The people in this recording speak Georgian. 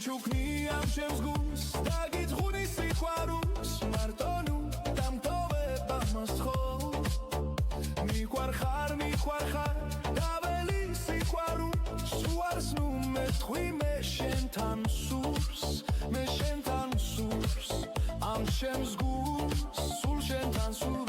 ჩუქნი ამ ჩემს გულს და გიძღვნი სიყვარულს მარტო ნუ დამტოვება მას ხო მიყვარხარ დაველი სიყვარულს უარს ნუ მეთხვი მე შენთან სურს ამ ჩემს გულს სულ შენთან სურს